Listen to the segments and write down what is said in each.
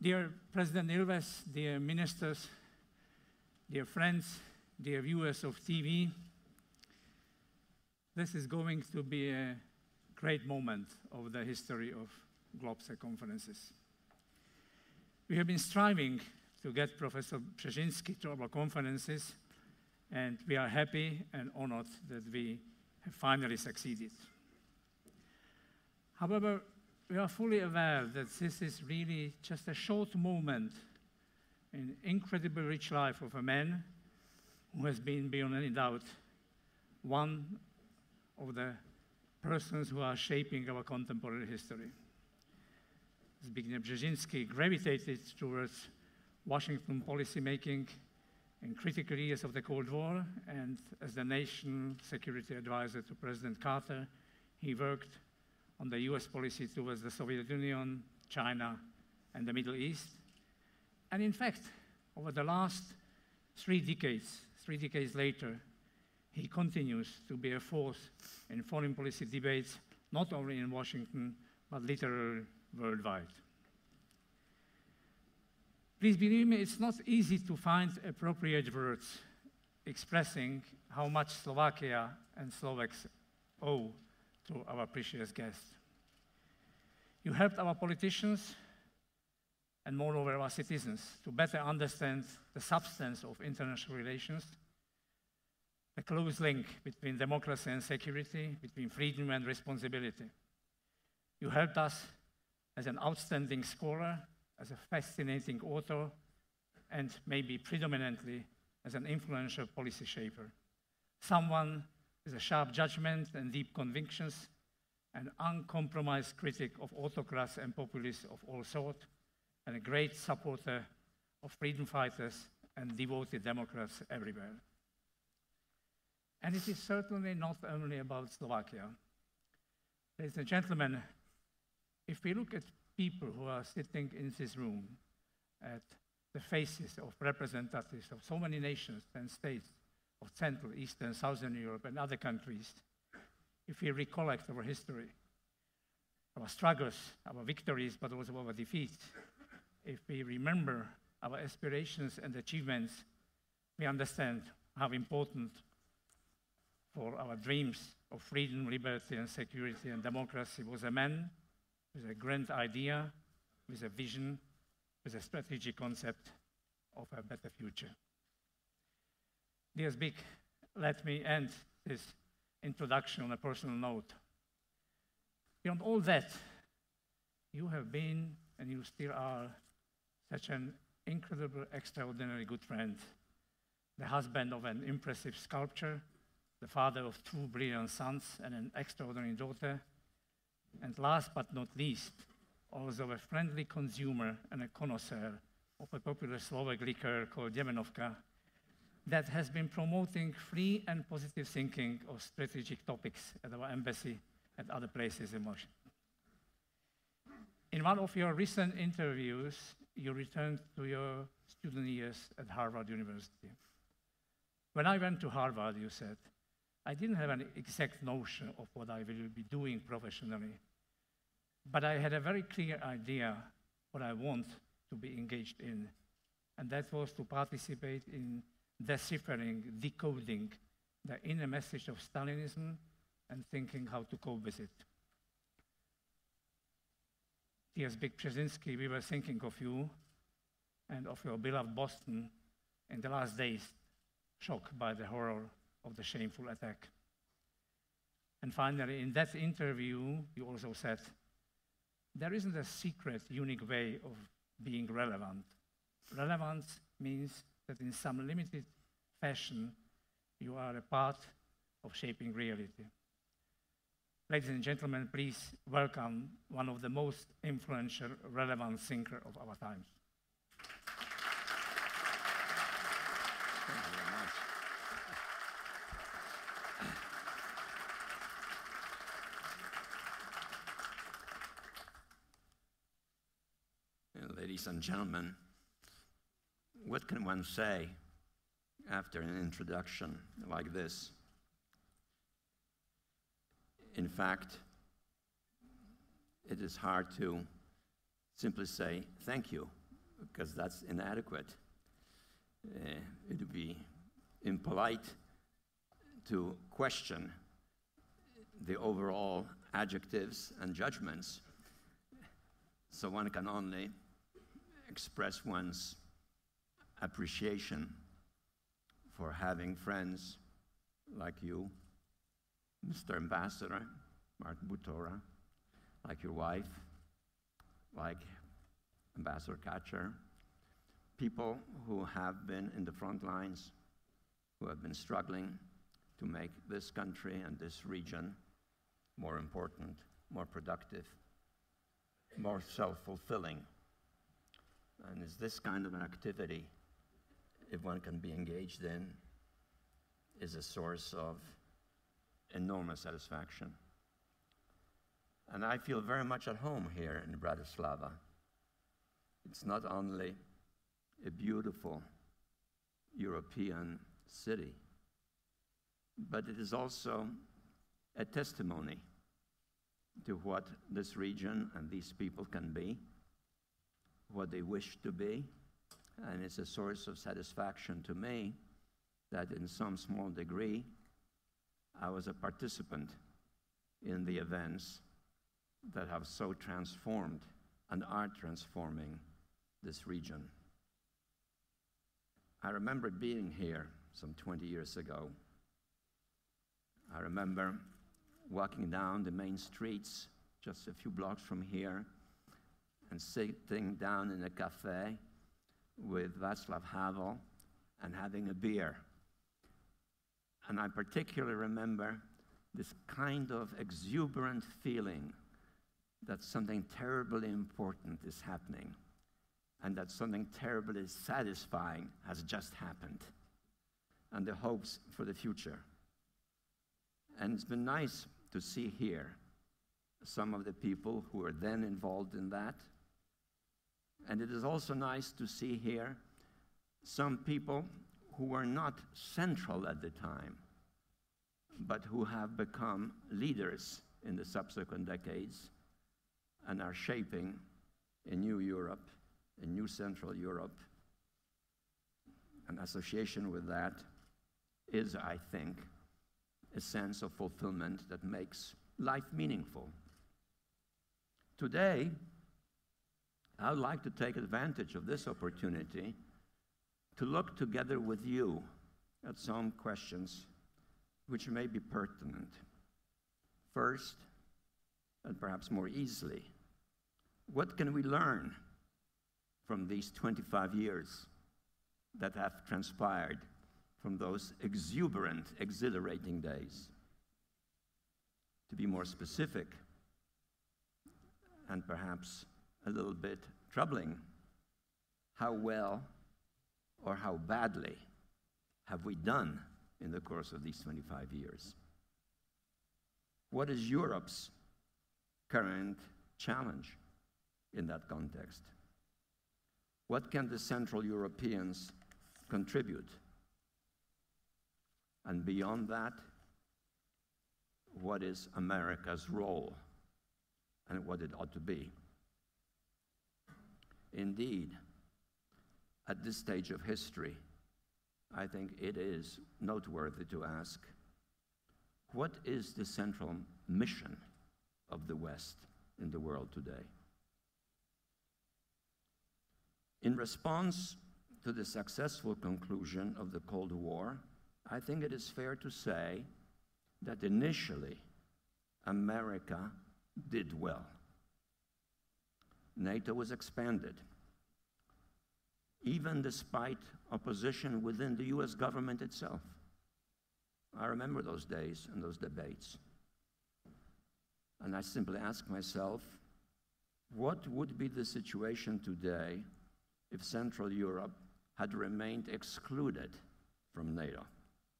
Dear President Ilves, dear ministers, dear friends, dear viewers of TV, this is going to be a great moment of the history of Globsec conferences. We have been striving to get Professor Brzezinski to our conferences, and we are happy and honored that we have finally succeeded. However, we are fully aware that this is really just a short moment in the incredibly rich life of a man who has been, beyond any doubt, one of the persons who are shaping our contemporary history. Zbigniew Brzezinski gravitated towards Washington policymaking in critical years of the Cold War, and as the national security advisor to President Carter, he worked on the US policy towards the Soviet Union, China, and the Middle East. And in fact, over the last 3 decades later, he continues to be a force in foreign policy debates, not only in Washington, but literally worldwide. Please believe me, it's not easy to find appropriate words expressing how much Slovakia and Slovaks owe to our precious guest. You helped our politicians and moreover our citizens to better understand the substance of international relations, the close link between democracy and security, between freedom and responsibility. You helped us as an outstanding scholar, as a fascinating author, and maybe predominantly as an influential policy shaper. Someone with a sharp judgment and deep convictions, an uncompromised critic of autocrats and populists of all sorts, and a great supporter of freedom fighters and devoted Democrats everywhere. And it is certainly not only about Slovakia. Ladies and gentlemen, if we look at people who are sitting in this room, at the faces of representatives of so many nations and states of Central, Eastern, Southern Europe and other countries, if we recollect our history, our struggles, our victories, but also our defeats, if we remember our aspirations and achievements, we understand how important for our dreams of freedom, liberty, and security and democracy was a man with a grand idea, with a vision, with a strategic concept of a better future. Dear Zbig, let me end this introduction on a personal note. Beyond all that, you have been, and you still are, such an incredible, extraordinary good friend, the husband of an impressive sculptor, the father of 2 brilliant sons and an extraordinary daughter, and last but not least, also a friendly consumer and a connoisseur of a popular Slovak liquor called Jemenovka that has been promoting free and positive thinking of strategic topics at our embassy and other places in Washington. In one of your recent interviews, you returned to your student years at Harvard University. When I went to Harvard, you said, I didn't have an exact notion of what I will be doing professionally, but I had a very clear idea what I want to be engaged in, and that was to participate in deciphering, decoding the inner message of Stalinism and thinking how to cope with it. Dear Zbigniew Brzezinski, we were thinking of you and of your beloved Boston in the last days, shocked by the horror of the shameful attack. And finally, in that interview, you also said, there isn't a secret, unique way of being relevant. Relevance means that in some limited fashion, you are a part of shaping reality. Ladies and gentlemen, please welcome one of the most influential, relevant thinkers of our times. Thank you very much. Ladies and gentlemen, what can one say after an introduction like this? In fact, it is hard to simply say thank you because that's inadequate. It would be impolite to question the overall adjectives and judgments. So one can only express one's appreciation for having friends like you, Mr. Ambassador, Mark Bútora, like your wife, like Ambassador Katcher, people who have been in the front lines, who have been struggling to make this country and this region more important, more productive, more self-fulfilling. And it's this kind of an activity, if one can be engaged in, is a source of enormous satisfaction. And I feel very much at home here in Bratislava. It's not only a beautiful European city, but it is also a testimony to what this region and these people can be, what they wish to be, and it's a source of satisfaction to me that in some small degree I was a participant in the events that have so transformed and are transforming this region. I remember being here some 20 years ago. I remember walking down the main streets just a few blocks from here and sitting down in a cafe with Václav Havel and having a beer. And I particularly remember this kind of exuberant feeling that something terribly important is happening and that something terribly satisfying has just happened, and the hopes for the future. And it's been nice to see here some of the people who were then involved in that. And it is also nice to see here some people who were not central at the time, but who have become leaders in the subsequent decades and are shaping a new Europe, a new Central Europe. An association with that is, I think, a sense of fulfillment that makes life meaningful. Today, I would like to take advantage of this opportunity to look together with you at some questions which may be pertinent. First, and perhaps more easily, what can we learn from these 25 years that have transpired from those exuberant, exhilarating days? To be more specific, and perhaps a little bit troubling, how well or how badly have we done in the course of these 25 years? What is Europe's current challenge in that context? What can the Central Europeans contribute? And beyond that, what is America's role and what it ought to be? Indeed, at this stage of history, I think it is noteworthy to ask, what is the central mission of the West in the world today? In response to the successful conclusion of the Cold War, I think it is fair to say that initially, America did well. NATO was expanded, even despite opposition within the US government itself. I remember those days and those debates. And I simply ask myself, what would be the situation today if Central Europe had remained excluded from NATO,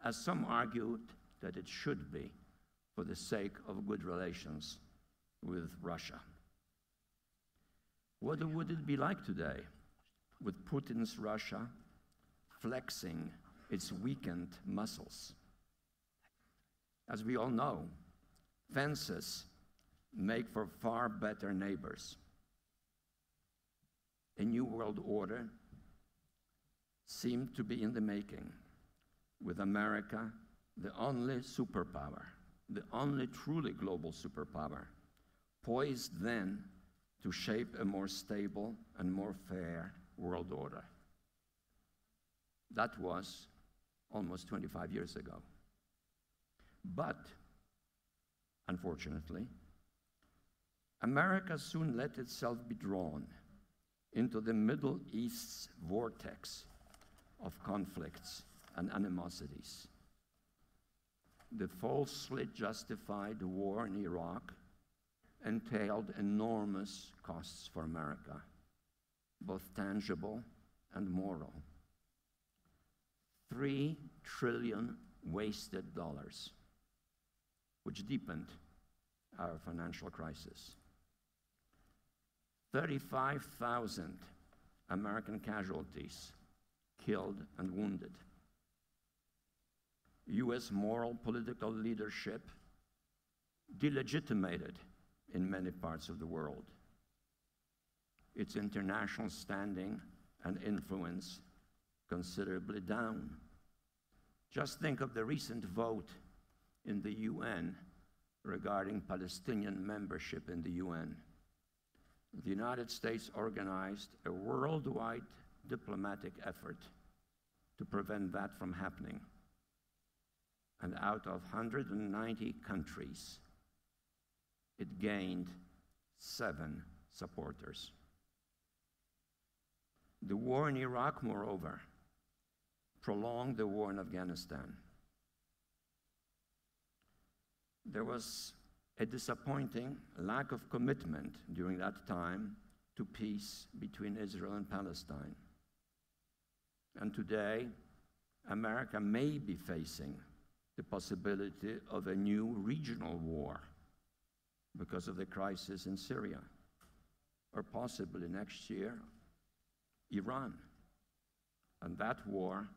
as some argued that it should be for the sake of good relations with Russia? What would it be like today with Putin's Russia flexing its weakened muscles? As we all know, fences make for far better neighbors. a new world order seemed to be in the making, with America the only superpower, the only truly global superpower, poised then to shape a more stable and more fair world order. That was almost 25 years ago. But, unfortunately, America soon let itself be drawn into the Middle East's vortex of conflicts and animosities. The falsely justified war in Iraq entailed enormous costs for America, both tangible and moral. $3 trillion wasted dollars, which deepened our financial crisis. 35,000 American casualties, killed and wounded. US moral political leadership delegitimated in many parts of the world. Its international standing and influence considerably down. Just think of the recent vote in the UN regarding Palestinian membership in the UN. The United States organized a worldwide diplomatic effort to prevent that from happening. And out of 190 countries, it gained 7 supporters. The war in Iraq, moreover, prolonged the war in Afghanistan. There was a disappointing lack of commitment during that time to peace between Israel and Palestine. And today, America may be facing the possibility of a new regional war because of the crisis in Syria, or possibly next year, Iran. And that war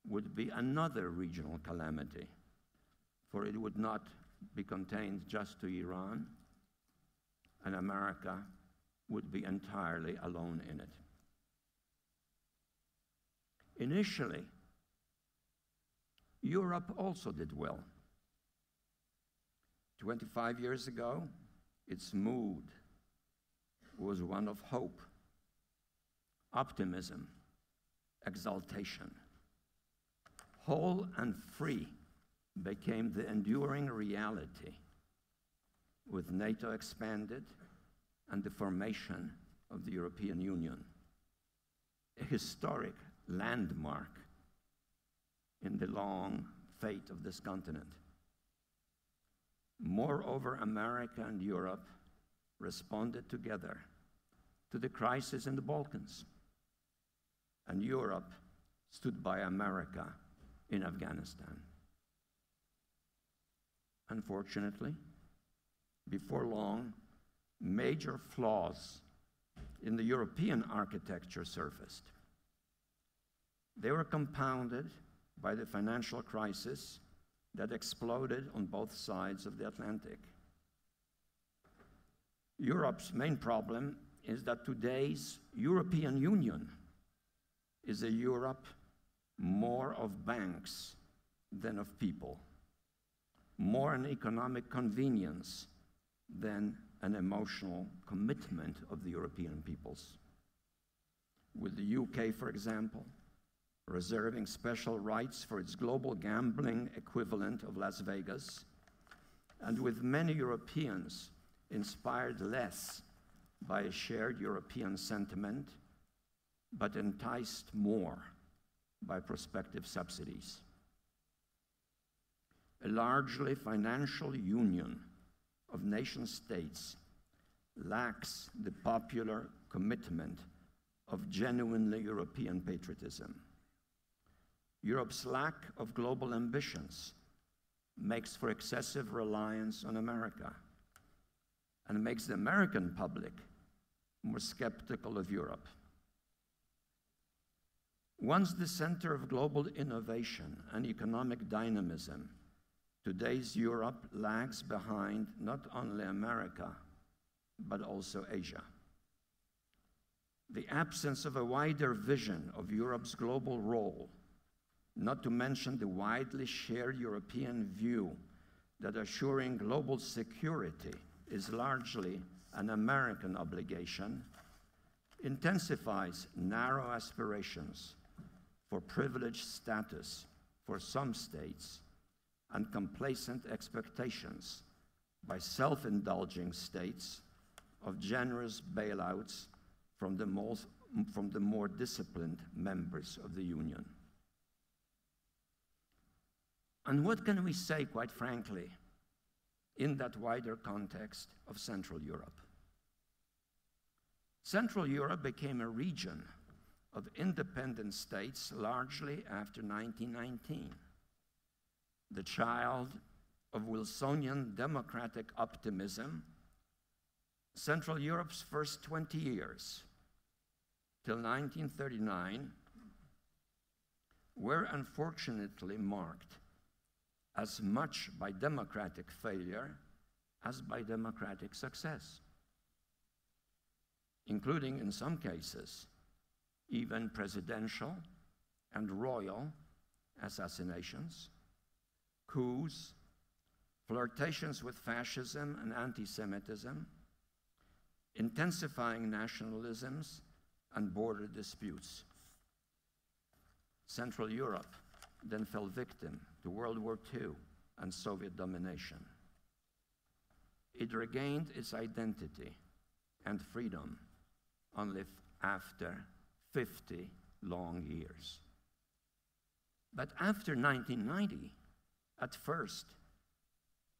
would be another regional calamity, for it would not be contained just to Iran, and America would be entirely alone in it. Initially, Europe also did well. 25 years ago, its mood was one of hope, optimism, exaltation. Whole and free became the enduring reality, with NATO expanded and the formation of the European Union, a historic landmark in the long fate of this continent. Moreover, America and Europe responded together to the crisis in the Balkans, and Europe stood by America in Afghanistan. Unfortunately, before long, major flaws in the European architecture surfaced. They were compounded by the financial crisis that exploded on both sides of the Atlantic. Europe's main problem is that today's European Union is a Europe more of banks than of people, more an economic convenience than an emotional commitment of the European peoples. With the UK, for example, reserving special rights for its global gambling equivalent of Las Vegas, and with many Europeans inspired less by a shared European sentiment, but enticed more by prospective subsidies. A largely financial union of nation-states lacks the popular commitment of genuinely European patriotism. Europe's lack of global ambitions makes for excessive reliance on America and makes the American public more skeptical of Europe. Once the center of global innovation and economic dynamism, today's Europe lags behind not only America, but also Asia. the absence of a wider vision of Europe's global role, not to mention the widely shared European view that assuring global security is largely an American obligation, intensifies narrow aspirations for privileged status for some states and complacent expectations by self-indulging states of generous bailouts from the more disciplined members of the Union. And what can we say, quite frankly, in that wider context of Central Europe? Central Europe became a region of independent states largely after 1919, the child of Wilsonian democratic optimism. Central Europe's first 20 years, till 1939, were unfortunately marked as much by democratic failure as by democratic success, including, in some cases, even presidential and royal assassinations, coups, flirtations with fascism and anti-Semitism, intensifying nationalisms and border disputes. Central Europe then fell victim to World War II and Soviet domination. It regained its identity and freedom only after 50 long years. But after 1990, at first,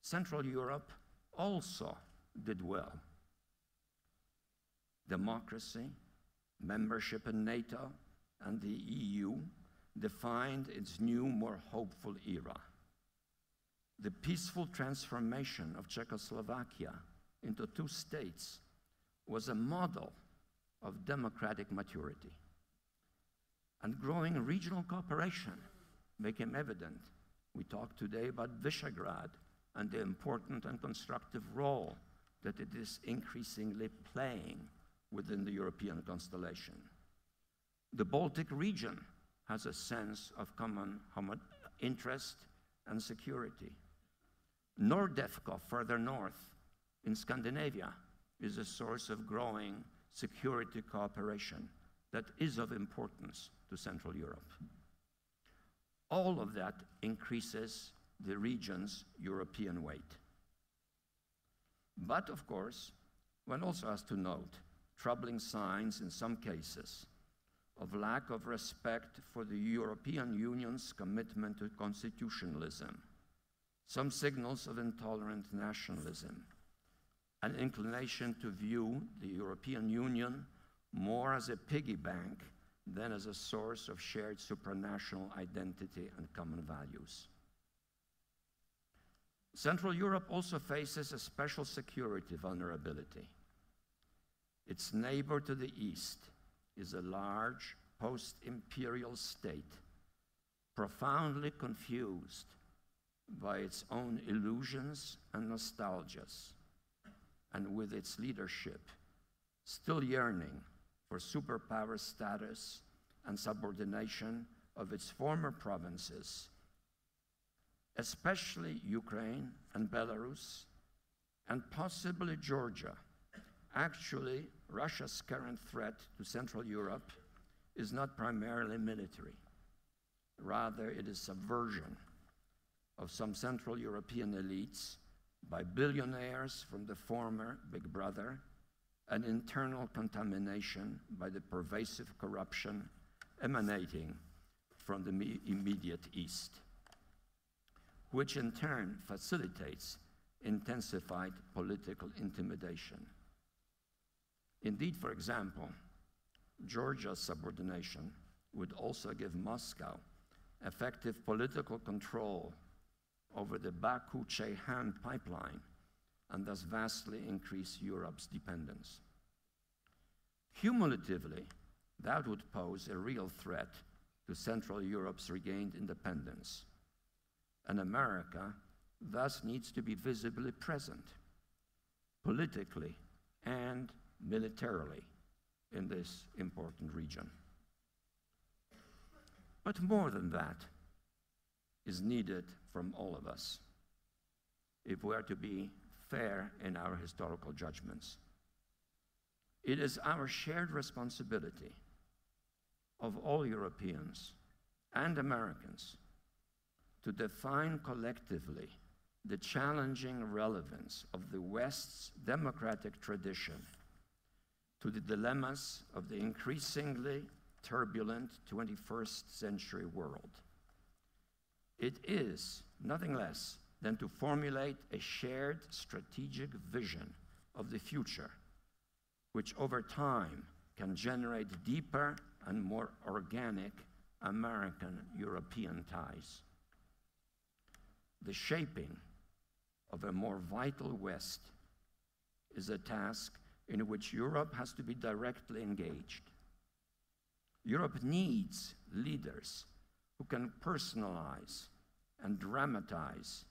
Central Europe also did well. Democracy, membership in NATO and the EU defined its new, more hopeful era. The peaceful transformation of Czechoslovakia into two states was a model of democratic maturity. And growing regional cooperation became evident. We talked today about Visegrad and the important and constructive role that it is increasingly playing within the European constellation. The Baltic region has a sense of common interest and security. Nordefco, further north in Scandinavia, is a source of growing security cooperation that is of importance to Central Europe. All of that increases the region's European weight. But of course, one also has to note troubling signs in some cases of lack of respect for the European Union's commitment to constitutionalism, some signals of intolerant nationalism, an inclination to view the European Union more as a piggy bank than as a source of shared supranational identity and common values. Central Europe also faces a special security vulnerability. Its neighbor to the east is a large post-imperial state, profoundly confused by its own illusions and nostalgias, and with its leadership still yearning for superpower status and subordination of its former provinces, especially Ukraine and Belarus, and possibly Georgia. Actually, Russia's current threat to Central Europe is not primarily military. Rather, it is subversion of some Central European elites by billionaires from the former Big Brother, and internal contamination by the pervasive corruption emanating from the immediate East, which in turn facilitates intensified political intimidation. Indeed, for example, Georgia's subordination would also give Moscow effective political control over the Baku-Ceyhan pipeline, and thus vastly increase Europe's dependence. Cumulatively, that would pose a real threat to Central Europe's regained independence, and America thus needs to be visibly present, politically and militarily, in this important region. But more than that is needed from all of us if we are to be fair in our historical judgments. It is our shared responsibility of all Europeans and Americans to define collectively the challenging relevance of the West's democratic tradition to the dilemmas of the increasingly turbulent 21st century world. It is nothing less than to formulate a shared strategic vision of the future, which over time can generate deeper and more organic American-European ties. The shaping of a more vital West is a task in which Europe has to be directly engaged. Europe needs leaders who can personalize and dramatize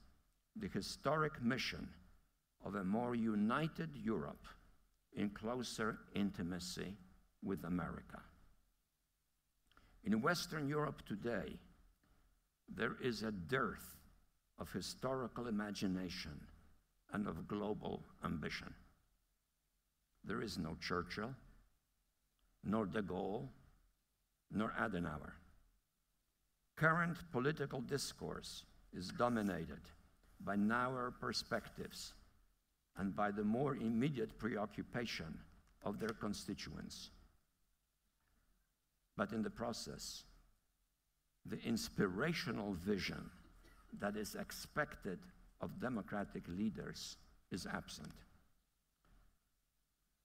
the historic mission of a more united Europe in closer intimacy with America. In Western Europe today, there is a dearth of historical imagination and of global ambition. There is no Churchill, nor de Gaulle, nor Adenauer. Current political discourse is dominated by narrower perspectives and by the more immediate preoccupation of their constituents. But in the process, the inspirational vision that is expected of democratic leaders is absent.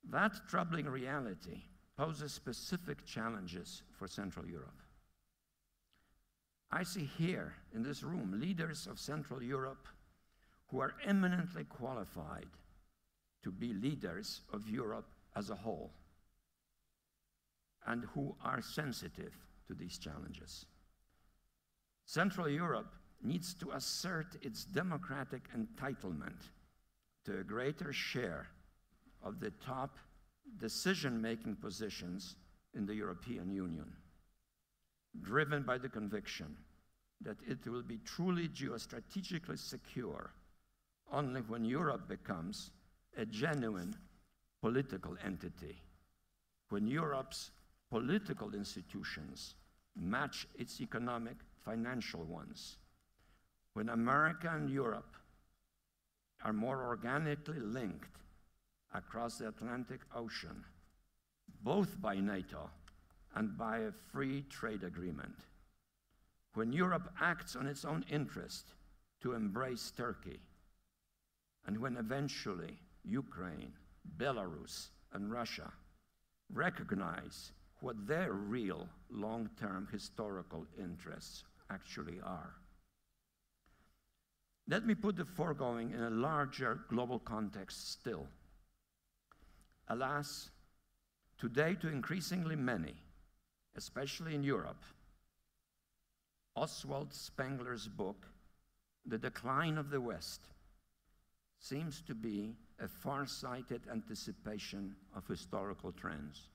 That troubling reality poses specific challenges for Central Europe. I see here in this room leaders of Central Europe who are eminently qualified to be leaders of Europe as a whole and who are sensitive to these challenges. Central Europe needs to assert its democratic entitlement to a greater share of the top decision-making positions in the European Union, driven by the conviction that it will be truly geostrategically secure only when Europe becomes a genuine political entity, when Europe's political institutions match its economic, financial ones, when America and Europe are more organically linked across the Atlantic Ocean, both by NATO and by a free trade agreement, when Europe acts on its own interest to embrace Turkey, and when eventually Ukraine, Belarus, and Russia recognize what their real long-term historical interests actually are. Let me put the foregoing in a larger global context still. Alas, today to increasingly many, especially in Europe, Oswald Spengler's book, The Decline of the West, seems to be a far-sighted anticipation of historical trends.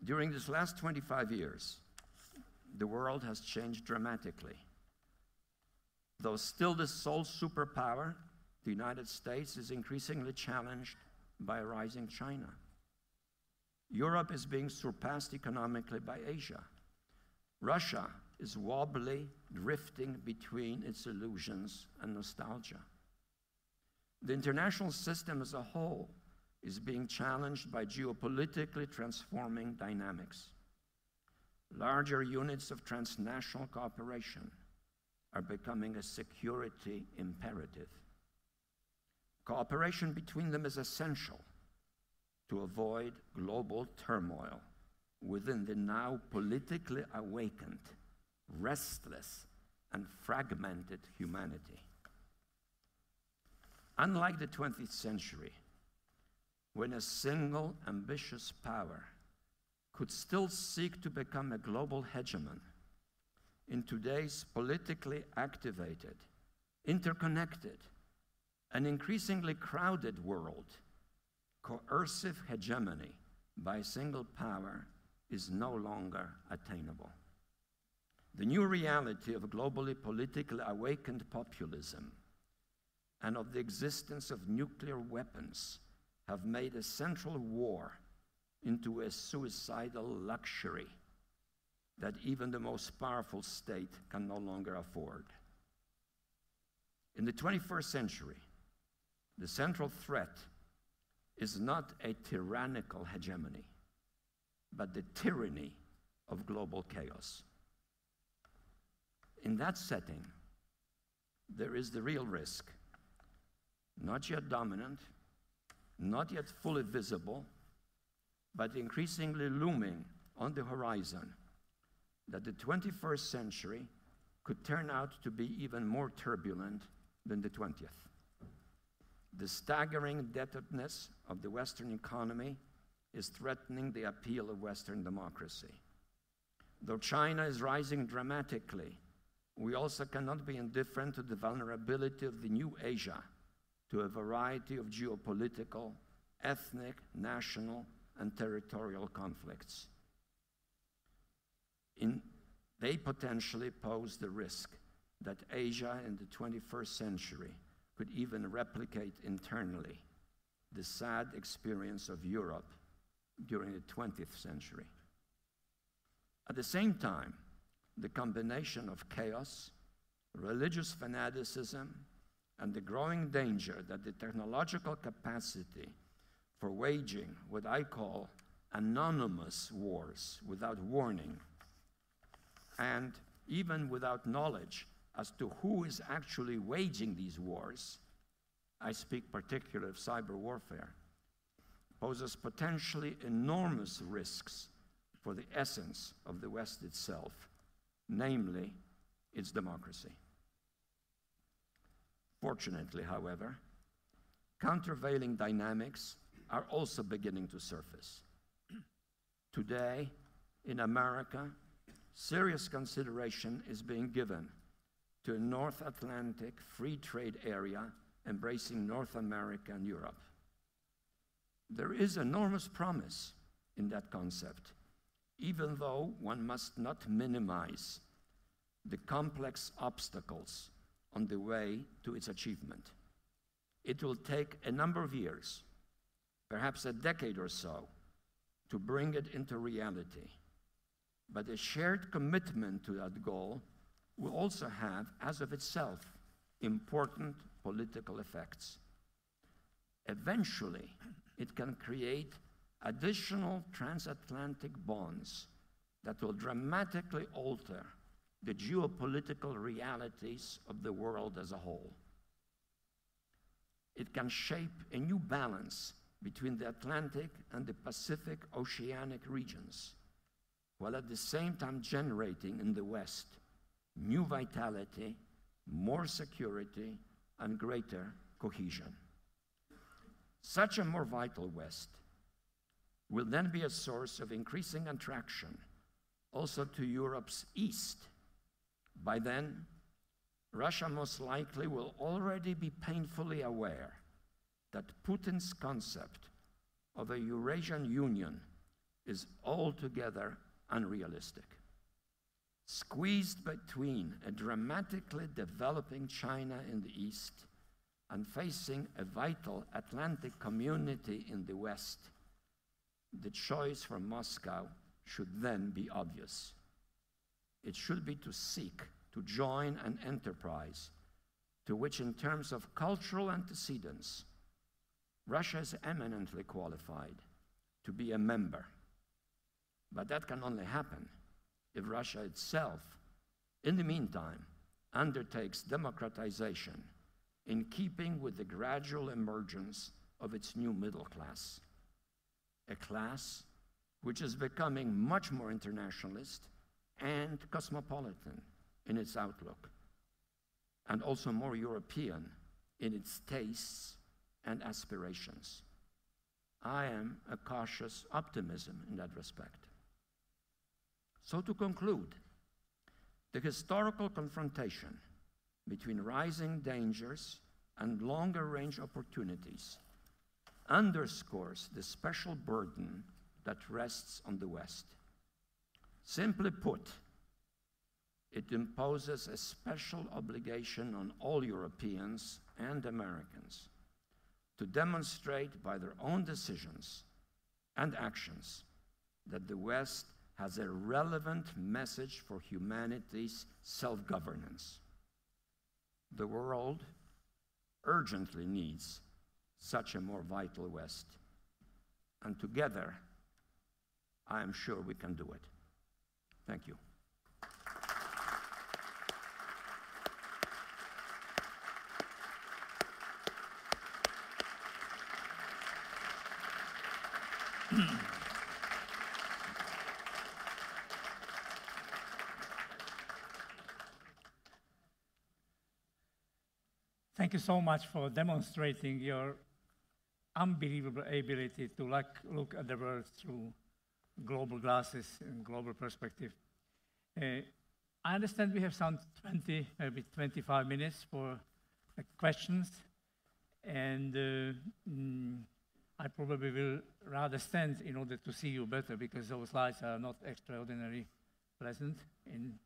During these last 25 years, the world has changed dramatically. Though still the sole superpower, the United States is increasingly challenged by a rising China. Europe is being surpassed economically by Asia. Russia is wobbly, drifting between its illusions and nostalgia. The international system as a whole is being challenged by geopolitically transforming dynamics. Larger units of transnational cooperation are becoming a security imperative. Cooperation between them is essential to avoid global turmoil within the now politically awakened, restless, and fragmented humanity. Unlike the 20th century, when a single ambitious power could still seek to become a global hegemon, in today's politically activated, interconnected, and increasingly crowded world, coercive hegemony by a single power is no longer attainable. The new reality of globally politically awakened populism and of the existence of nuclear weapons have made a central war into a suicidal luxury that even the most powerful state can no longer afford. In the 21st century, the central threat is not a tyrannical hegemony, but the tyranny of global chaos. In that setting, there is the real risk, not yet dominant, not yet fully visible, but increasingly looming on the horizon, that the 21st century could turn out to be even more turbulent than the 20th. The staggering indebtedness of the Western economy is threatening the appeal of Western democracy. Though China is rising dramatically, we also cannot be indifferent to the vulnerability of the new Asia to a variety of geopolitical, ethnic, national, and territorial conflicts. They potentially pose the risk that Asia in the 21st century could even replicate internally the sad experience of Europe during the 20th century. At the same time, the combination of chaos, religious fanaticism, and the growing danger that the technological capacity for waging what I call anonymous wars without warning, and even without knowledge as to who is actually waging these wars, I speak particularly of cyber warfare, poses potentially enormous risks for the essence of the West itself, namely its democracy. Fortunately, however, countervailing dynamics are also beginning to surface. Today, in America, serious consideration is being given to a North Atlantic free trade area embracing North America and Europe. There is enormous promise in that concept, even though one must not minimize the complex obstacles on the way to its achievement. It will take a number of years, perhaps a decade or so, to bring it into reality. But a shared commitment to that goal will also have, as of itself, important political effects. Eventually, it can create additional transatlantic bonds that will dramatically alter the geopolitical realities of the world as a whole. It can shape a new balance between the Atlantic and the Pacific Oceanic regions, while at the same time generating in the West new vitality, more security, and greater cohesion. Such a more vital West will then be a source of increasing attraction also to Europe's east. By then, Russia most likely will already be painfully aware that Putin's concept of a Eurasian Union is altogether unrealistic. Squeezed between a dramatically developing China in the east and facing a vital Atlantic community in the west, the choice for Moscow should then be obvious. It should be to seek to join an enterprise to which, in terms of cultural antecedents, Russia is eminently qualified to be a member. But that can only happen if Russia itself, in the meantime, undertakes democratization in keeping with the gradual emergence of its new middle class, a class which is becoming much more internationalist and cosmopolitan in its outlook, and also more European in its tastes and aspirations. I am a cautious optimism in that respect. So to conclude, the historical confrontation between rising dangers and longer-range opportunities underscores the special burden that rests on the West. Simply put, it imposes a special obligation on all Europeans and Americans to demonstrate by their own decisions and actions that the West has a relevant message for humanity's self-governance. The world urgently needs such a more vital West, and together, I am sure we can do it. Thank you. Thank you so much for demonstrating your unbelievable ability to look at the world through global glasses and global perspective. I understand we have some 20, maybe 25 minutes for questions, and I probably will rather stand in order to see you better, because those slides are not extraordinarily pleasant in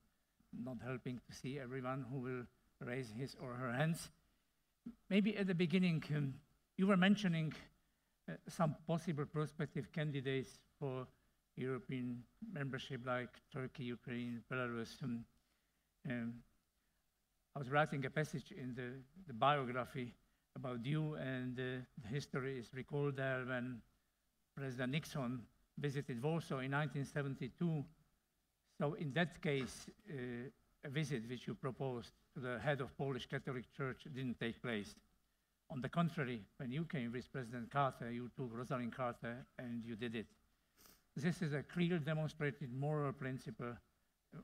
not helping to see everyone who will raise his or her hands. Maybe at the beginning, you were mentioning some possible prospective candidates for European membership, like Turkey, Ukraine, Belarus. I was writing a passage in the biography about you, and the history is recalled there when President Nixon visited Warsaw in 1972. So in that case, a visit which you proposed to the head of Polish Catholic Church didn't take place. On the contrary, when you came with President Carter, you took Rosalind Carter and you did it. This is a clearly demonstrated moral principle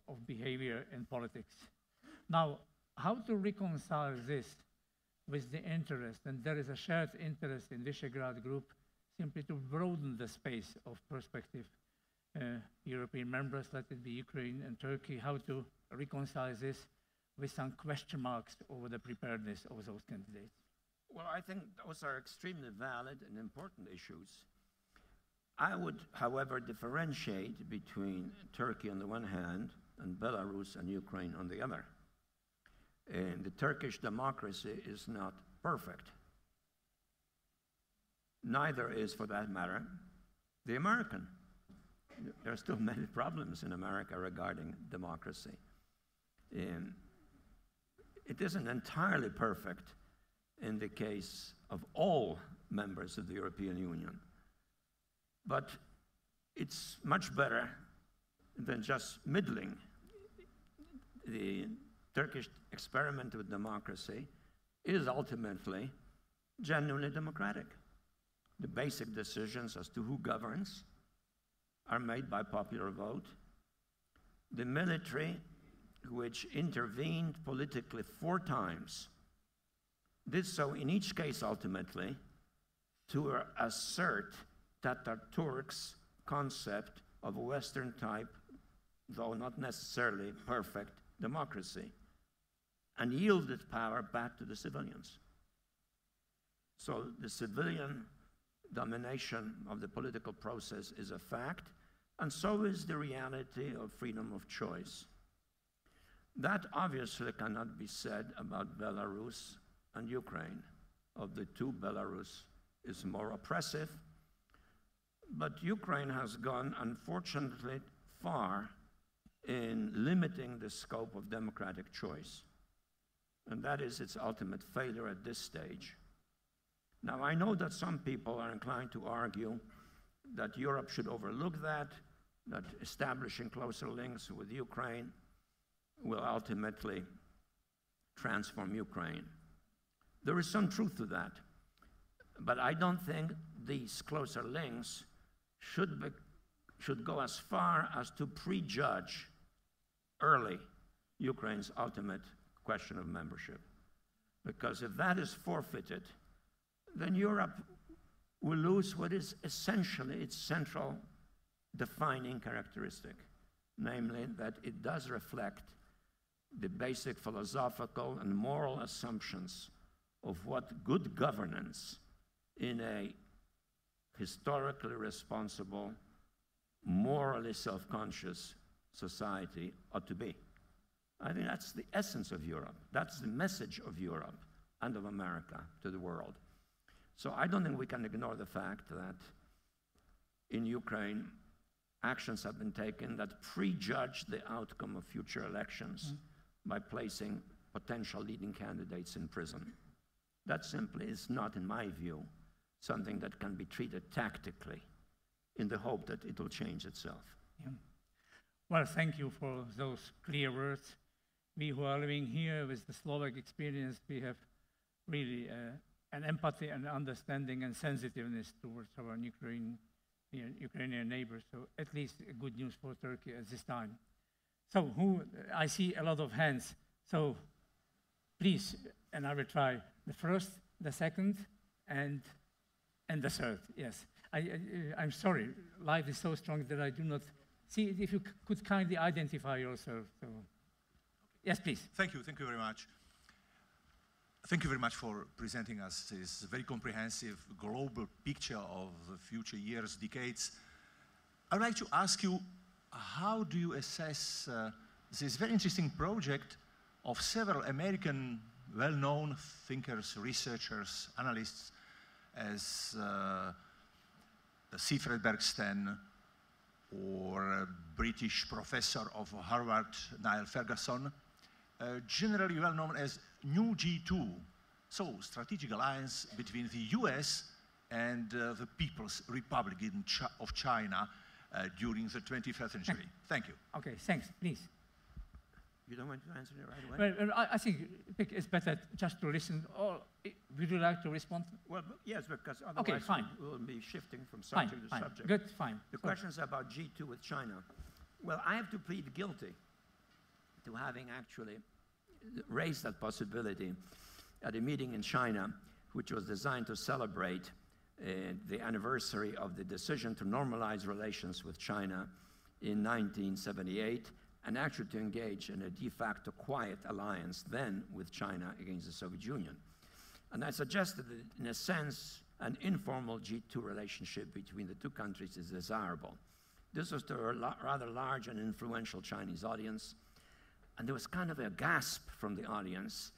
of behavior in politics. Now, how to reconcile this with the interest, and there is a shared interest in Visegrad Group, simply to broaden the space of prospective European members, let it be Ukraine and Turkey, how to reconcile this with some question marks over the preparedness of those candidates? Well, I think those are extremely valid and important issues. I would, however, differentiate between Turkey on the one hand and Belarus and Ukraine on the other. And the Turkish democracy is not perfect. Neither is, for that matter, the American. There are still many problems in America regarding democracy. It isn't entirely perfect in the case of all members of the European Union. But it's much better than just middling. The Turkish experiment with democracy is ultimately genuinely democratic. The basic decisions as to who governs are made by popular vote. The military, which intervened politically 4 times, did so in each case ultimately to assert Ataturk's concept of a Western type, though not necessarily perfect, democracy, and yielded power back to the civilians. So the civilian domination of the political process is a fact, and so is the reality of freedom of choice. That obviously cannot be said about Belarus and Ukraine. Of the two, Belarus is more oppressive, but Ukraine has gone, unfortunately, far in limiting the scope of democratic choice. And that is its ultimate failure at this stage. Now, I know that some people are inclined to argue that Europe should overlook that establishing closer links with Ukraine will ultimately transform Ukraine. There is some truth to that, but I don't think these closer links should go as far as to prejudge early Ukraine's ultimate question of membership. Because if that is forfeited, then Europe will lose what is essentially its central defining characteristic, namely that it does reflect the basic philosophical and moral assumptions of what good governance in a historically responsible morally self-conscious society ought to be. I think that's the essence of Europe. That's the message of Europe and of America to the world. So I don't think we can ignore the fact that in Ukraine, actions have been taken that prejudge the outcome of future elections by placing potential leading candidates in prison. That simply is not, in my view, something that can be treated tactically in the hope that it will change itself. Yeah. Well, thank you for those clear words. We who are living here with the Slovak experience, we have really an empathy and understanding and sensitiveness towards our Ukrainian neighbors. So at least good news for Turkey at this time. So I see a lot of hands. So please, and I will try the first, the second, and the third. Yes, I'm sorry. Life is so strong that I do not see. If you could kindly identify yourself. So. Yes, please. Thank you very much. Thank you very much for presenting us this very comprehensive global picture of the future years, decades. I'd like to ask you, how do you assess this very interesting project of several American well-known thinkers, researchers, analysts, as Siegfried Bergsten, or a British professor of Harvard, Niall Ferguson, generally well known as New G2, so strategic alliance between the US and the People's Republic of China during the 21st century. Thank you. Okay, thanks, please. You don't want to answer it right away? Well, I think it's better just to listen. Or would you like to respond? Well, yes, because otherwise we'll be shifting from subject to subject. Good, fine. The question is about G2 with China. Well, I have to plead guilty to having actually raised that possibility at a meeting in China, which was designed to celebrate the anniversary of the decision to normalize relations with China in 1978, and actually to engage in a de facto quiet alliance then with China against the Soviet Union. And I suggested that, in a sense, an informal G2 relationship between the two countries is desirable. This was to a rather large and influential Chinese audience, and there was kind of a gasp from the audience,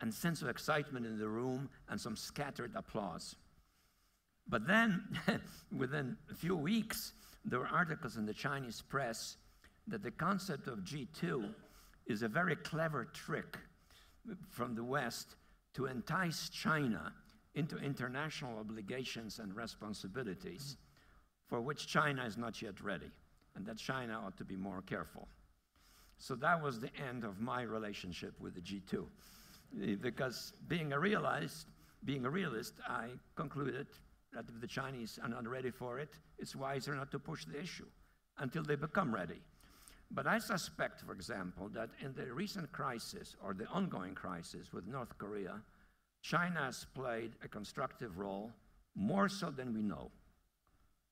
and sense of excitement in the room, and some scattered applause. But then, within a few weeks, there were articles in the Chinese press that the concept of G2 is a very clever trick from the West to entice China into international obligations and responsibilities for which China is not yet ready, and that China ought to be more careful. So that was the end of my relationship with the G2. Because being a realist, I concluded that if the Chinese are not ready for it, it's wiser not to push the issue until they become ready. But I suspect, for example, that in the recent crisis, or the ongoing crisis with North Korea, China has played a constructive role, more so than we know.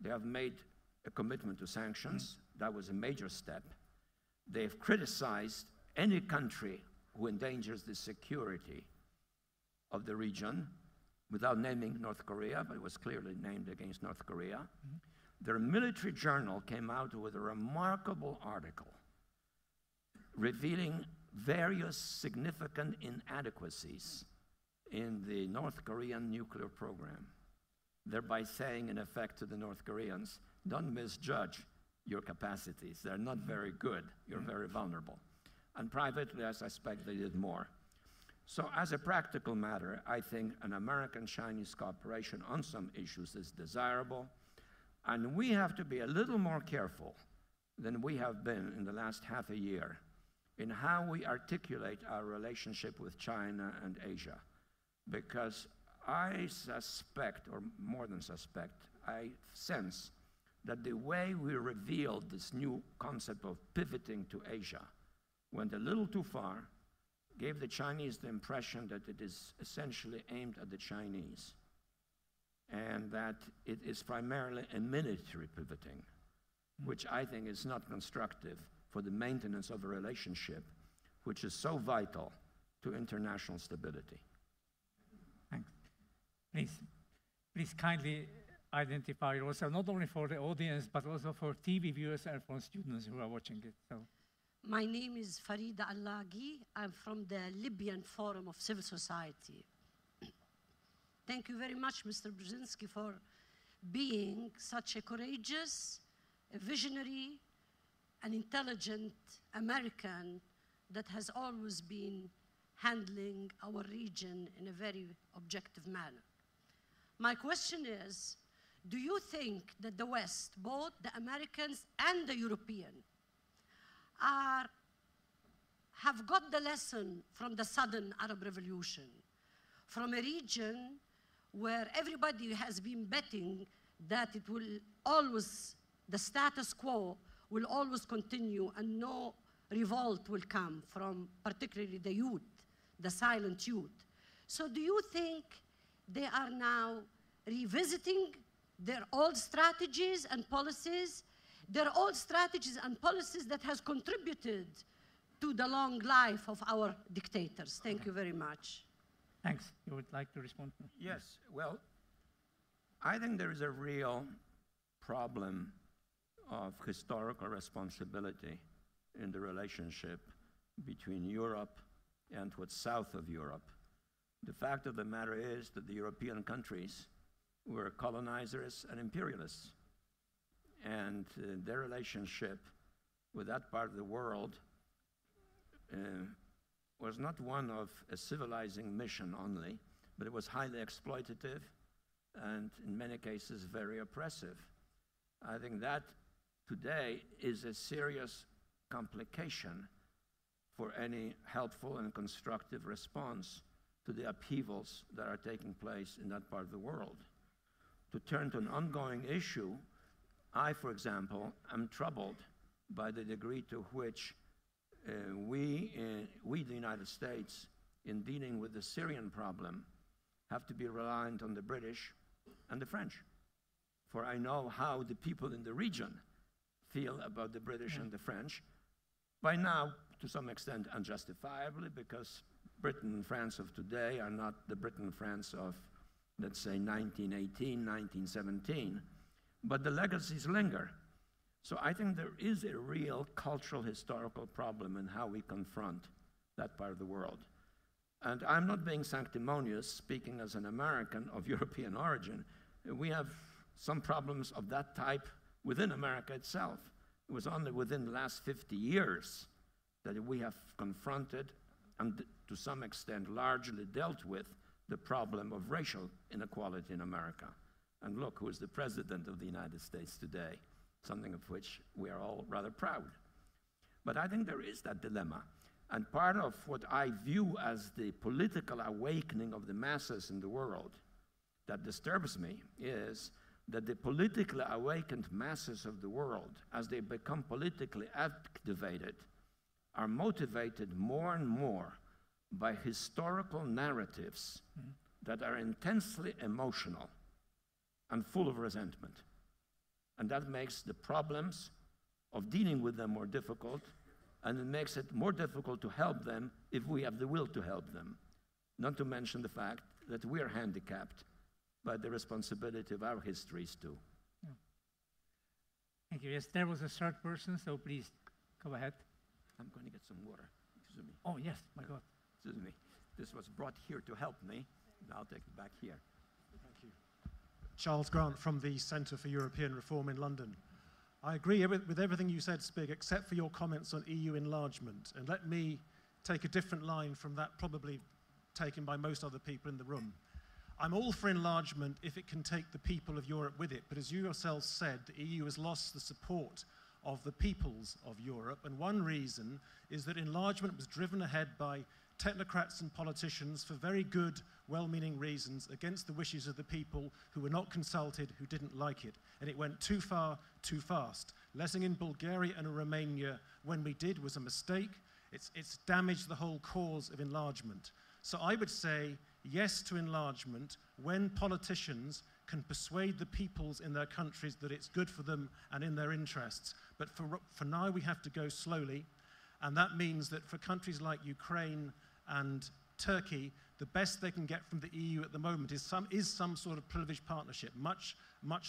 They have made a commitment to sanctions. That was a major step. They've criticized any country who endangers the security of the region, without naming North Korea, but it was clearly named against North Korea. Their military journal came out with a remarkable article revealing various significant inadequacies in the North Korean nuclear program, thereby saying, in effect, to the North Koreans, don't misjudge your capacities. They're not very good. You're very vulnerable. And privately, I suspect they did more. So as a practical matter, I think an American-Chinese cooperation on some issues is desirable. And we have to be a little more careful than we have been in the last half a year in how we articulate our relationship with China and Asia. Because I suspect, or more than suspect, I sense that the way we revealed this new concept of pivoting to Asia went a little too far, gave the Chinese the impression that it is essentially aimed at the Chinese, and that it is primarily a military pivoting, which I think is not constructive for the maintenance of a relationship which is so vital to international stability. Thanks. Please kindly identifier also, not only for the audience, but also for TV viewers and for students who are watching it. So. My name is Farida Allagi. I'm from the Libyan Forum of Civil Society. Thank you very much, Mr. Brzezinski, for being such a courageous, a visionary, an intelligent American that has always been handling our region in a very objective manner. My question is, do you think that the West, both the Americans and the Europeans, have got the lesson from the sudden Arab Revolution, from a region where everybody has been betting that it will always, the status quo will always continue and no revolt will come from particularly the youth, the silent youth. So do you think they are now revisiting their old strategies and policies, their old strategies and policies that has contributed to the long life of our dictators? Thank you very much. Thanks. You would like to respond? Yes. Well, I think there is a real problem of historical responsibility in the relationship between Europe and what's south of Europe. The fact of the matter is that the European countries were colonizers and imperialists, and their relationship with that part of the world was not one of a civilizing mission only, but it was highly exploitative and in many cases very oppressive. I think that today is a serious complication for any helpful and constructive response to the upheavals that are taking place in that part of the world. To turn to an ongoing issue, I, for example, am troubled by the degree to which we, the United States, in dealing with the Syrian problem, have to be reliant on the British and the French. For I know how the people in the region feel about the British and the French, by now, to some extent, unjustifiably, because Britain and France of today are not the Britain and France of, let's say, 1918, 1917, but the legacies linger. So I think there is a real cultural, historical problem in how we confront that part of the world. And I'm not being sanctimonious, speaking as an American of European origin. We have some problems of that type within America itself. It was only within the last 50 years that we have confronted and to some extent largely dealt with the problem of racial inequality in America. And look who is the president of the United States today, something of which we are all rather proud. But I think there is that dilemma. And part of what I view as the political awakening of the masses in the world that disturbs me is that the politically awakened masses of the world, as they become politically activated, are motivated more and more by historical narratives that are intensely emotional and full of resentment. And that makes the problems of dealing with them more difficult, and it makes it more difficult to help them if we have the will to help them. Not to mention the fact that we are handicapped by the responsibility of our histories too. Yeah. Thank you. Yes, there was a third person, so please go ahead. I'm going to get some water. Excuse me. Oh, yes, my God. Excuse me. This was brought here to help me, and I'll take it back here. Thank you. Charles Grant from the Centre for European Reform in London. I agree with everything you said, Spig, except for your comments on EU enlargement. And let me take a different line from that probably taken by most other people in the room. I'm all for enlargement if it can take the people of Europe with it. But as you yourself said, the EU has lost the support of the peoples of Europe. And one reason is that enlargement was driven ahead by technocrats and politicians for very good, well-meaning reasons against the wishes of the people who were not consulted, who didn't like it. And it went too far, too fast. Letting in Bulgaria and Romania when we did was a mistake. It's damaged the whole cause of enlargement. So I would say yes to enlargement when politicians can persuade the peoples in their countries that it's good for them and in their interests. But for now, we have to go slowly. And that means that for countries like Ukraine and Turkey, the best they can get from the EU at the moment is some sort of privileged partnership, much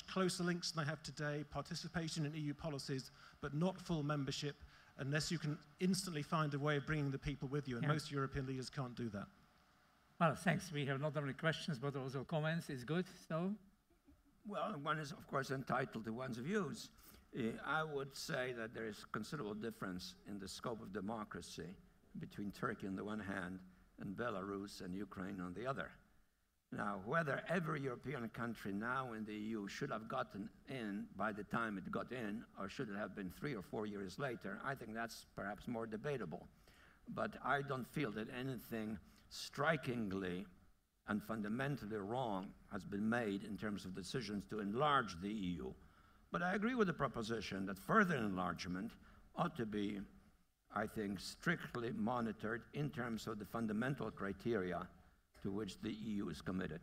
closer links than they have today, participation in EU policies, but not full membership, unless you can instantly find a way of bringing the people with you, and most European leaders can't do that. Well, thanks. We have not only questions, but also comments. It's good, so? Well, one is, of course, entitled to one's views. I would say that there is considerable difference in the scope of democracy between Turkey on the one hand and Belarus and Ukraine on the other. Now, whether every European country now in the EU should have gotten in by the time it got in, or should it have been 3 or 4 years later, I think that's perhaps more debatable. But I don't feel that anything strikingly and fundamentally wrong has been made in terms of decisions to enlarge the EU. But I agree with the proposition that further enlargement ought to be, I think, strictly monitored in terms of the fundamental criteria to which the EU is committed.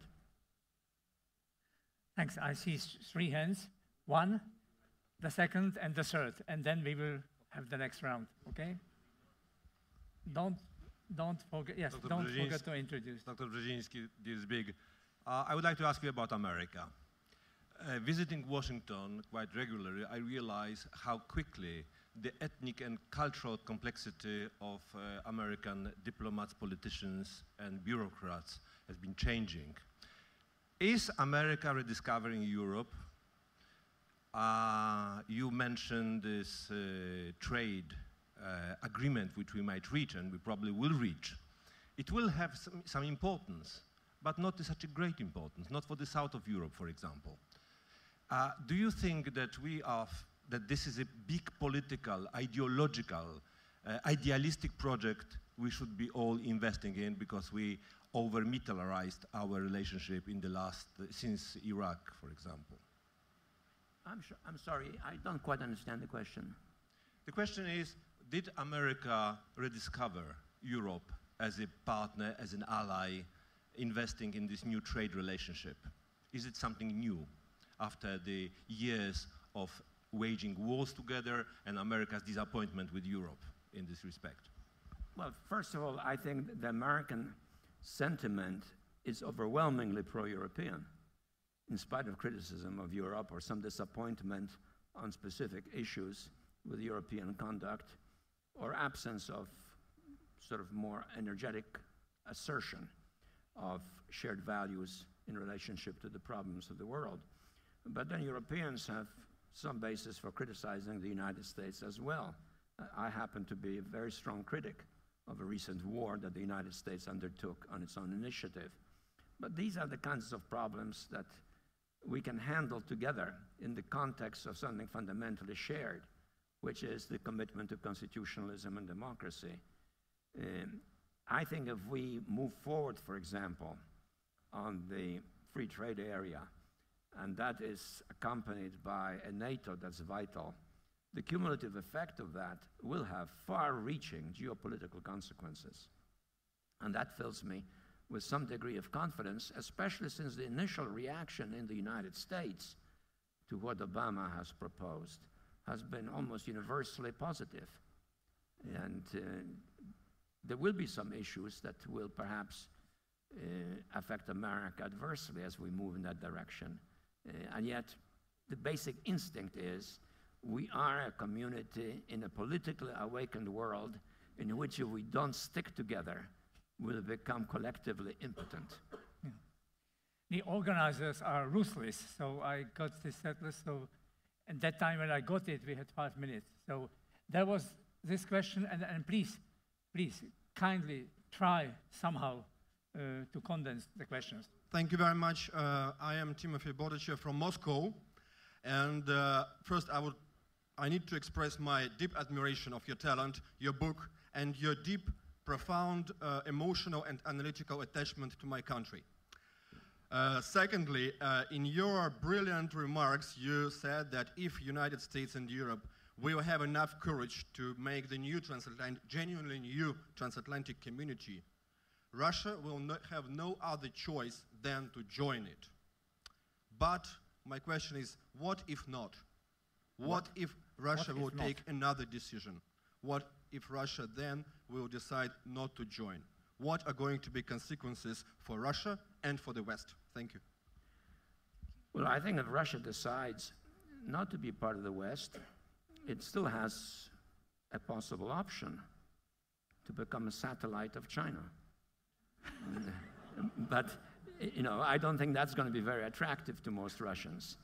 Thanks. I see 3 hands. 1, the second, and the third, and then we will have the next round. Okay? Don't forget. Yes, don't forget to introduce. Dr. Brzezinski, dear Zbig, I would like to ask you about America. Visiting Washington quite regularly, I realize how quickly the ethnic and cultural complexity of American diplomats, politicians, and bureaucrats has been changing. Is America rediscovering Europe? You mentioned this trade agreement which we might reach, and we probably will reach. It will have some importance, but not such a great importance, not for the south of Europe, for example. Do you think that that this is a big political, ideological, idealistic project we should be all investing in because we over-militarized our relationship in the since Iraq, for example? I'm sorry, I don't quite understand the question. The question is, did America rediscover Europe as a partner, as an ally, investing in this new trade relationship? Is it something new after the years of waging wars together and America's disappointment with Europe in this respect? Well, first of all, I think the American sentiment is overwhelmingly pro-European, in spite of criticism of Europe or some disappointment on specific issues with European conduct or absence of sort of more energetic assertion of shared values in relationship to the problems of the world. But then Europeans have some basis for criticizing the United States as well. I happen to be a very strong critic of a recent war that the United States undertook on its own initiative. But these are the kinds of problems that we can handle together in the context of something fundamentally shared, which is the commitment to constitutionalism and democracy. I think if we move forward, for example, on the free trade area, and that is accompanied by a NATO that's vital, the cumulative effect of that will have far-reaching geopolitical consequences. And that fills me with some degree of confidence, especially since the initial reaction in the United States to what Obama has proposed has been almost universally positive. And there will be some issues that will perhaps affect America adversely as we move in that direction. And yet, the basic instinct is we are a community in a politically awakened world in which if we don't stick together, we'll become collectively impotent. Yeah. The organizers are ruthless, so I got this set list. So at that time when I got it, we had 5 minutes. So there was this question, and please, kindly try somehow to condense the questions. Thank you very much. I am Timothy Bútora from Moscow, and first I need to express my deep admiration of your talent, your book, and your deep, profound, emotional and analytical attachment to my country. Secondly, in your brilliant remarks, you said that if United States and Europe will have enough courage to make the new genuinely new transatlantic community, Russia will have no other choice than to join it. But my question is, what if not? What if Russia will take another decision? What if Russia then will decide not to join? what are going to be consequences for Russia and for the West? Thank you. Well, I think if Russia decides not to be part of the West, it still has a possible option to become a satellite of China. But, you know, I don't think that's going to be very attractive to most Russians,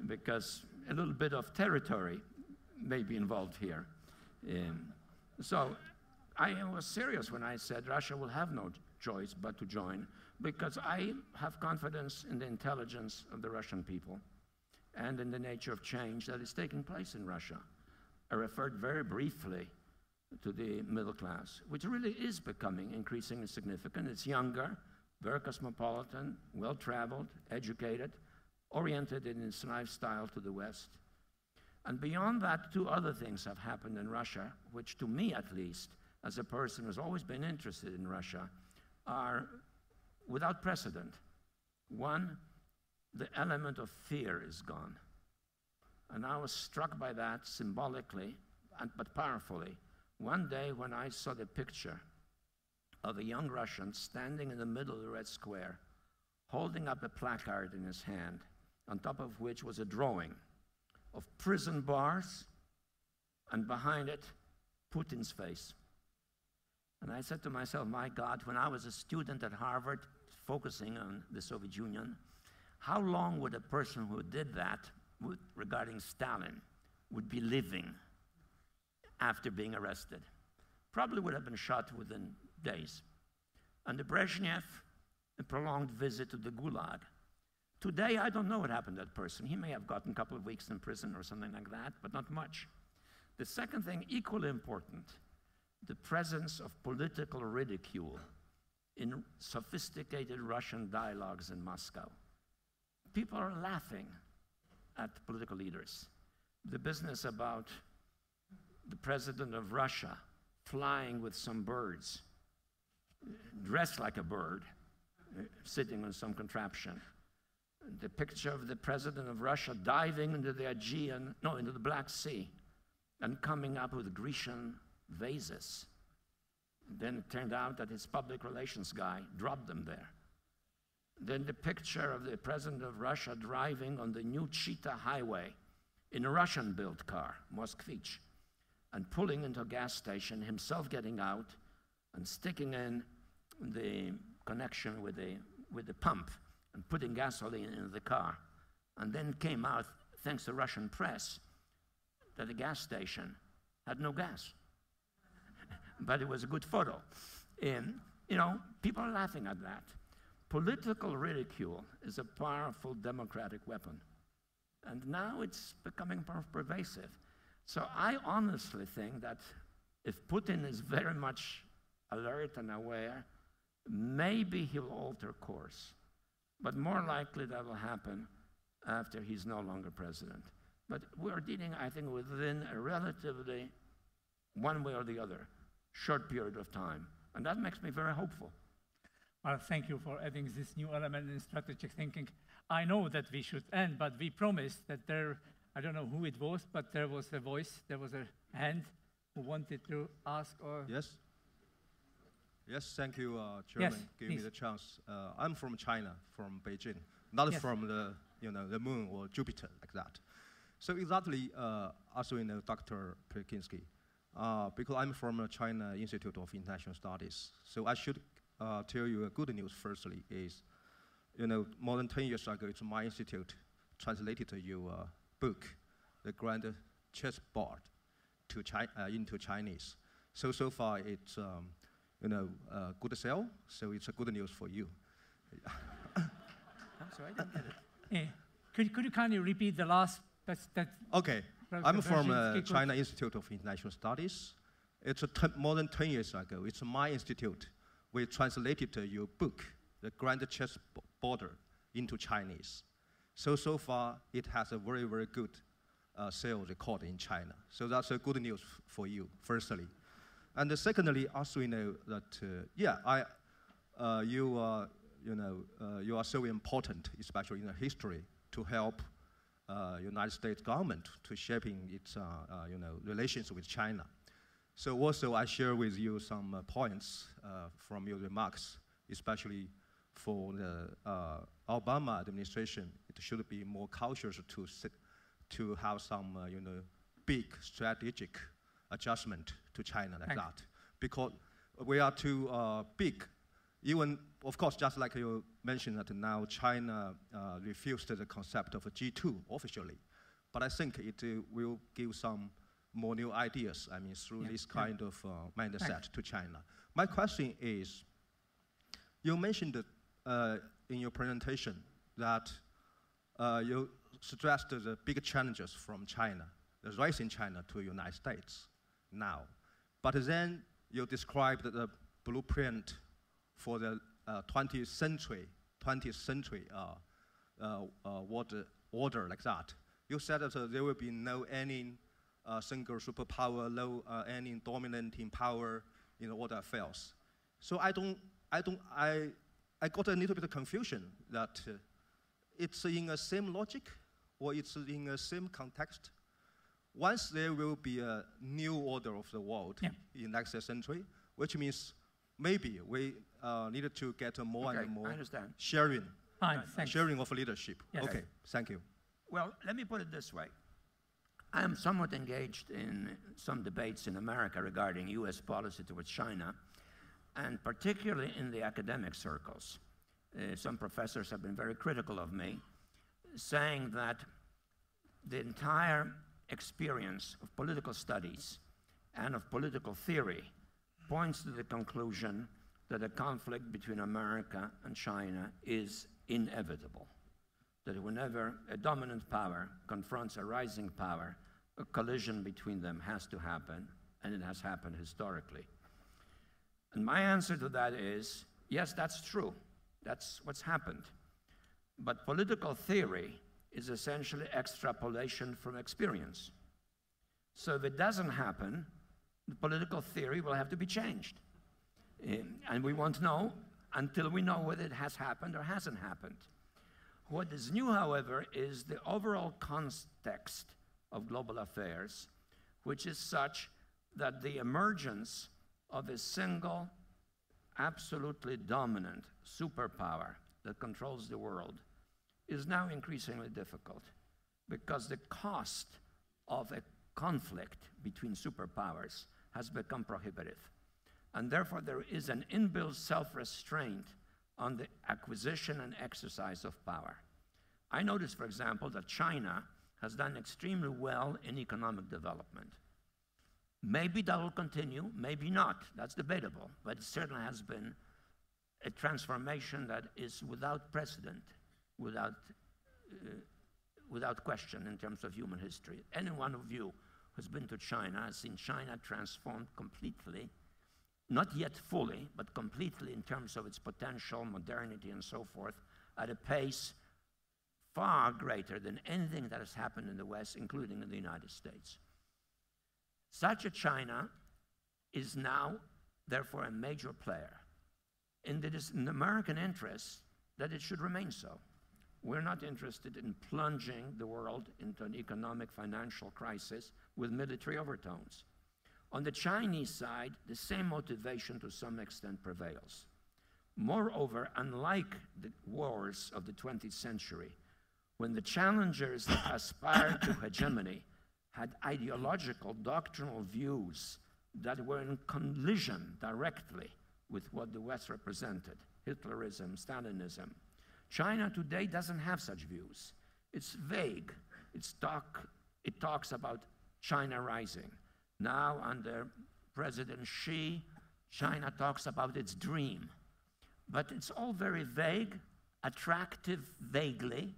because a little bit of territory may be involved here. So I was serious when I said Russia will have no choice but to join, because I have confidence in the intelligence of the Russian people and in the nature of change that is taking place in Russia. I referred very briefly to the middle class, which really is becoming increasingly significant. It's younger, very cosmopolitan, well-traveled, educated, oriented in its lifestyle to the West. And beyond that, two other things have happened in Russia, which to me at least, as a person who's always been interested in Russia, are without precedent. One, the element of fear is gone. And I was struck by that symbolically, but powerfully, one day when I saw the picture of a young Russian standing in the middle of the Red Square, holding up a placard in his hand, on top of which was a drawing of prison bars, and behind it, Putin's face. And I said to myself, my God, when I was a student at Harvard, focusing on the Soviet Union, how long would a person who did that, regarding Stalin, would be living after being arrested? Probably would have been shot within days. And the Brezhnev, a prolonged visit to the Gulag. Today, I don't know what happened to that person. He may have gotten a couple of weeks in prison or something like that, but not much. The second thing, equally important, the presence of political ridicule in sophisticated Russian dialogues in Moscow. People are laughing at political leaders. The business about the president of Russia flying with some birds, dressed like a bird, sitting on some contraption. The picture of the president of Russia diving into the into the Black Sea and coming up with Grecian vases. Then it turned out that his public relations guy dropped them there. Then the picture of the president of Russia driving on the new Chita highway in a Russian-built car, Moskvich, and pulling into a gas station, himself getting out and sticking in the connection with the pump and putting gasoline into the car. And then came out, thanks to Russian press, that the gas station had no gas. But it was a good photo. And, you know, people are laughing at that. Political ridicule is a powerful democratic weapon. And now it's becoming more pervasive. So I honestly think that if Putin is very much alert and aware, maybe he'll alter course. But more likely that will happen after he's no longer president. But we're dealing, I think, within a relatively, one way or the other, short period of time. And that makes me very hopeful. Well, thank you for adding this new element in strategic thinking. I know that we should end, but we promised that I don't know who it was, but there was a voice, there was a hand who wanted to ask or... Yes. Yes, thank you, Chairman. Yes, give please. me the chance. I'm from China, from Beijing, not Yes. from the moon or Jupiter like that. So exactly, also Dr. Brzezinski, because I'm from the China Institute of International Studies. So I should tell you a good news. Firstly, is more than 10 years ago, it's my institute translated your book, The Grand Chessboard, into Chinese. So far, it's good sale. So it's a good news for you. I'm sorry, I didn't get it. Could you kindly repeat the last? Okay, Professor I'm from Brzezinski, China Institute of International Studies. It's more than 10 years ago. It's my institute. We translated your book, The Grand Chessboard, into Chinese. So far, it has a very, very good sales record in China. So that's a good news for you, firstly. And secondly, also we know that, you are so important, especially in the history, to help United States government to shaping its relations with China. So also I share with you some points from your remarks, especially for the Obama administration. It should be more cautious to have some big strategic adjustment to China like that. Because we are too big. Even, of course, just like you mentioned that now China refused the concept of a G2 officially. But I think it will give some more new ideas, through this kind of mindset to China. My question is, you mentioned in your presentation that you stressed the big challenges from China, the rise in China to the United States now. But then you described the blueprint for the 20th century order like that. You said that there will be no any single superpower, no any dominating power in the order affairs. So I got a little bit of confusion that it's in the same logic or it's in the same context. Once there will be a new order of the world in next century, which means maybe we needed to get more and more sharing of leadership. Yes. Okay, thank you. Well, let me put it this way. I am somewhat engaged in some debates in America regarding US policy towards China, and particularly in the academic circles. Some professors have been very critical of me, saying that the entire experience of political studies and of political theory points to the conclusion that a conflict between America and China is inevitable. That whenever a dominant power confronts a rising power, a collision between them has to happen, and it has happened historically. And my answer to that is, yes, that's true. That's what's happened. But political theory is essentially extrapolation from experience. So if it doesn't happen, the political theory will have to be changed. And we won't know until we know whether it has happened or hasn't happened. What is new, however, is the overall context of global affairs, which is such that the emergence of a single, absolutely dominant superpower that controls the world is now increasingly difficult, because the cost of a conflict between superpowers has become prohibitive. And therefore, there is an inbuilt self-restraint on the acquisition and exercise of power. I notice, for example, that China has done extremely well in economic development. Maybe that will continue, maybe not. That's debatable, but it certainly has been a transformation that is without precedent, without question in terms of human history. Any one of you who's been to China has seen China transformed completely, not yet fully, but completely in terms of its potential, modernity, and so forth, at a pace far greater than anything that has happened in the West, including in the United States. Such a China is now, therefore, a major player. And it is in American interest that it should remain so. We're not interested in plunging the world into an economic financial crisis with military overtones. On the Chinese side, the same motivation to some extent prevails. Moreover, unlike the wars of the 20th century, when the challengers that aspired to hegemony had ideological, doctrinal views that were in collision directly with what the West represented, Hitlerism, Stalinism, China today doesn't have such views. It's vague. It talks about China rising. Now, under President Xi, China talks about its dream. But it's all very vague, attractive vaguely,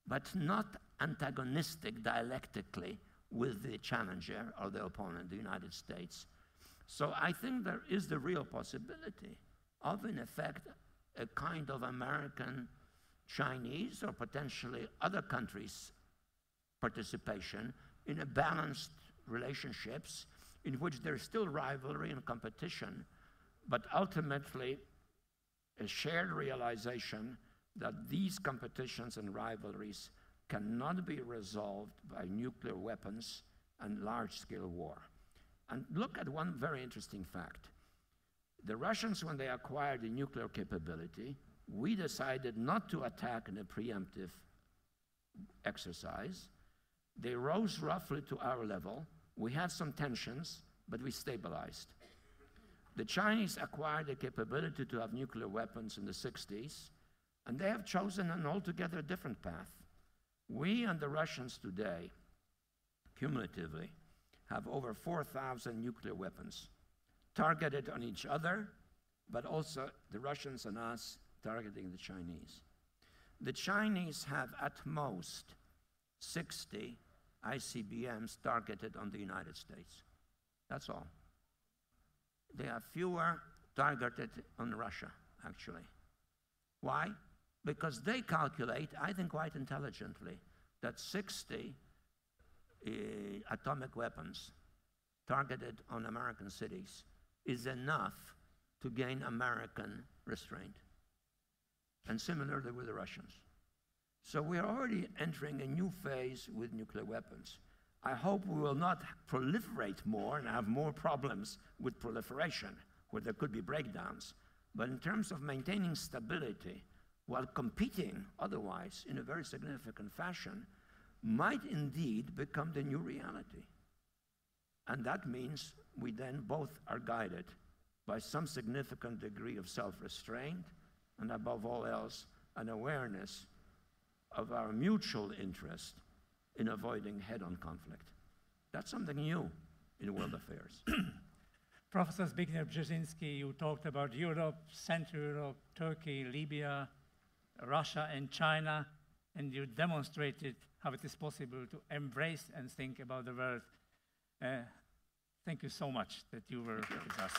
but not antagonistic dialectically with the challenger or the opponent, the United States. So I think there is the real possibility of, in effect, a kind of American Chinese or potentially other countries' participation in a balanced relationships in which there's still rivalry and competition, but ultimately a shared realization that these competitions and rivalries cannot be resolved by nuclear weapons and large-scale war. And look at one very interesting fact. The Russians, when they acquired the nuclear capability, we decided not to attack in a preemptive exercise. They rose roughly to our level. We had some tensions, but we stabilized. The Chinese acquired the capability to have nuclear weapons in the 60s, and they have chosen an altogether different path. We and the Russians today, cumulatively, have over 4,000 nuclear weapons targeted on each other, but also the Russians and us targeting the Chinese. The Chinese have at most 60 ICBMs targeted on the United States. That's all. They have fewer targeted on Russia, actually. Why? Because they calculate, I think quite intelligently, that 60 atomic weapons targeted on American cities is enough to gain American restraint. And similarly with the Russians. So we are already entering a new phase with nuclear weapons. I hope we will not proliferate more and have more problems with proliferation, where there could be breakdowns. But in terms of maintaining stability, while competing otherwise in a very significant fashion, might indeed become the new reality. And that means we then both are guided by some significant degree of self-restraint, and above all else, an awareness of our mutual interest in avoiding head-on conflict. That's something new in world affairs. Professor Zbigniew Brzezinski, you talked about Europe, Central Europe, Turkey, Libya, Russia, and China, and you demonstrated how it is possible to embrace and think about the world. Thank you so much that you were with us.